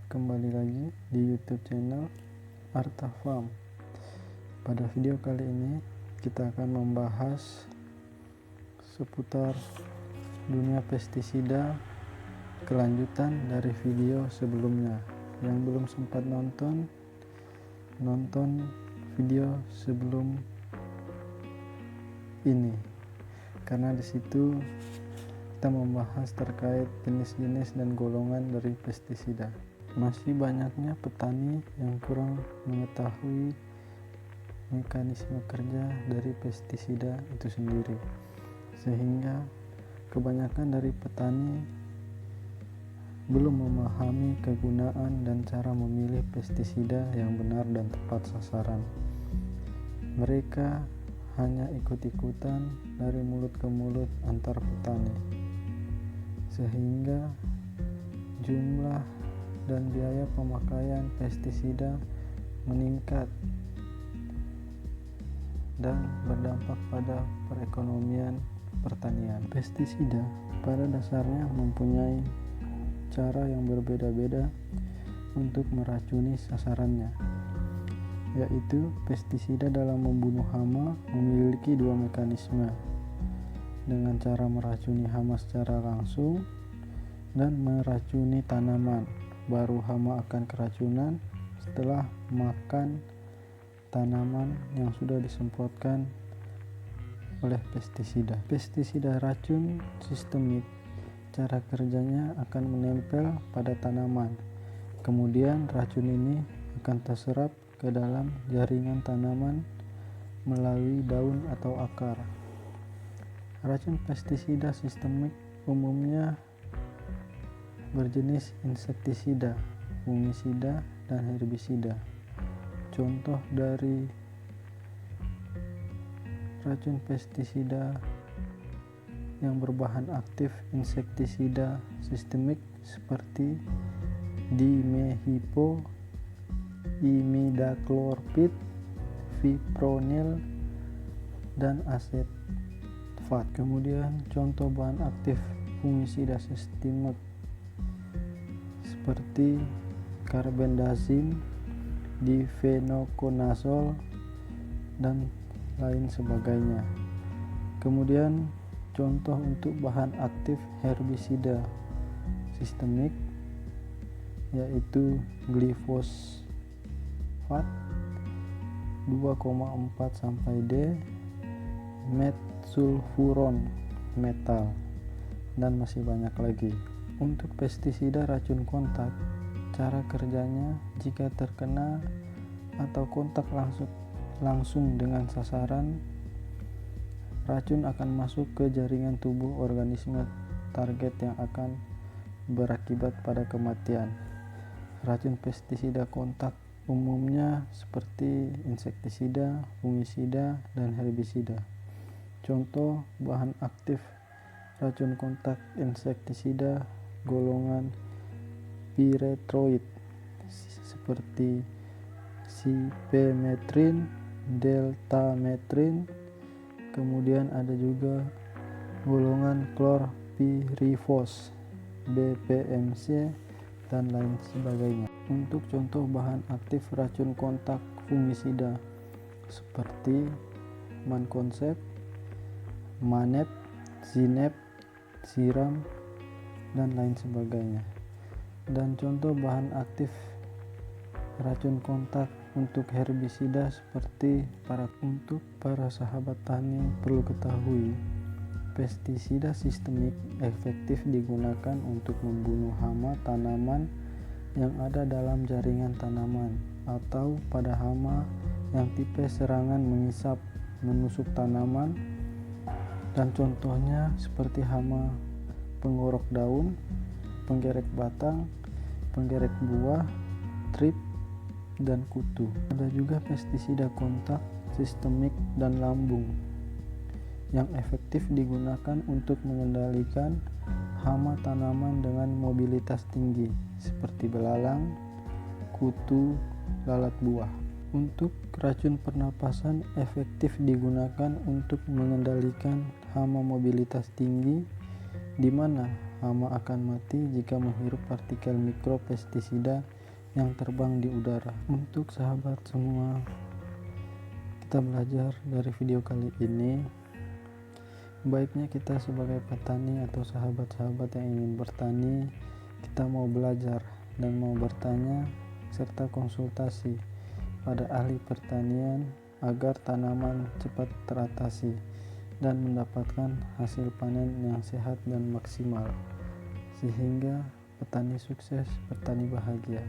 kembali lagi di YouTube channel Arta Farm. Pada video kali ini kita akan membahas seputar dunia pestisida, kelanjutan dari video sebelumnya. Yang belum sempat nonton video sebelum ini, karena di situ kita membahas terkait jenis-jenis dan golongan dari pestisida. Masih banyaknya petani yang kurang mengetahui mekanisme kerja dari pestisida itu sendiri, sehingga kebanyakan dari petani belum memahami kegunaan dan cara memilih pestisida yang benar dan tepat sasaran. Mereka hanya ikut-ikutan dari mulut ke mulut antar petani, sehingga jumlah dan biaya pemakaian pestisida meningkat dan berdampak pada perekonomian pertanian. Pestisida pada dasarnya mempunyai cara yang berbeda-beda untuk meracuni sasarannya, yaitu pestisida dalam membunuh hama memiliki dua mekanisme, dengan cara meracuni hama secara langsung dan meracuni tanaman. Baru hama akan keracunan setelah makan tanaman yang sudah disemprotkan oleh pestisida. Pestisida racun sistemik, cara kerjanya akan menempel pada tanaman. Kemudian racun ini akan terserap ke dalam jaringan tanaman melalui daun atau akar. Racun pestisida sistemik umumnya berjenis insektisida, fungisida, dan herbisida. Contoh dari racun pestisida yang berbahan aktif insektisida sistemik seperti dimethipo, imidacloprid, fipronil, dan asetfat. Kemudian contoh bahan aktif fungisida sistemik seperti carbendazim, difenoconazole, dan lain sebagainya. Kemudian contoh untuk bahan aktif herbisida sistemik yaitu glifosat 2,4-D, metsulfuron metal, dan masih banyak lagi. Untuk pestisida racun kontak, cara kerjanya jika terkena atau kontak langsung dengan sasaran, racun akan masuk ke jaringan tubuh organisme target yang akan berakibat pada kematian. Racun pestisida kontak umumnya seperti insektisida, fungisida, dan herbisida. Contoh bahan aktif racun kontak insektisida golongan piretroid seperti sipemetrin, deltametrin. Kemudian ada juga golongan chlorpyrifos, BPMC, dan lain sebagainya. Untuk contoh bahan aktif racun kontak fungisida seperti mancozeb, manet, zineb, siram, dan lain sebagainya. Dan contoh bahan aktif racun kontak untuk herbisida seperti untuk para sahabat tani perlu ketahui, pestisida sistemik efektif digunakan untuk membunuh hama tanaman yang ada dalam jaringan tanaman atau pada hama yang tipe serangan mengisap menusuk tanaman, dan contohnya seperti hama penggorok daun, penggerek batang, penggerek buah, trip, dan kutu. Ada juga pestisida kontak sistemik dan lambung yang efektif digunakan untuk mengendalikan hama tanaman dengan mobilitas tinggi seperti belalang, kutu, lalat buah. Untuk racun pernapasan efektif digunakan untuk mengendalikan hama mobilitas tinggi, di mana hama akan mati jika menghirup partikel mikropestisida yang terbang di udara. Untuk sahabat semua, kita belajar dari video kali ini, baiknya kita sebagai petani atau sahabat-sahabat yang ingin bertani, kita mau belajar dan mau bertanya serta konsultasi pada ahli pertanian agar tanaman cepat teratasi dan mendapatkan hasil panen yang sehat dan maksimal, sehingga petani sukses, petani bahagia.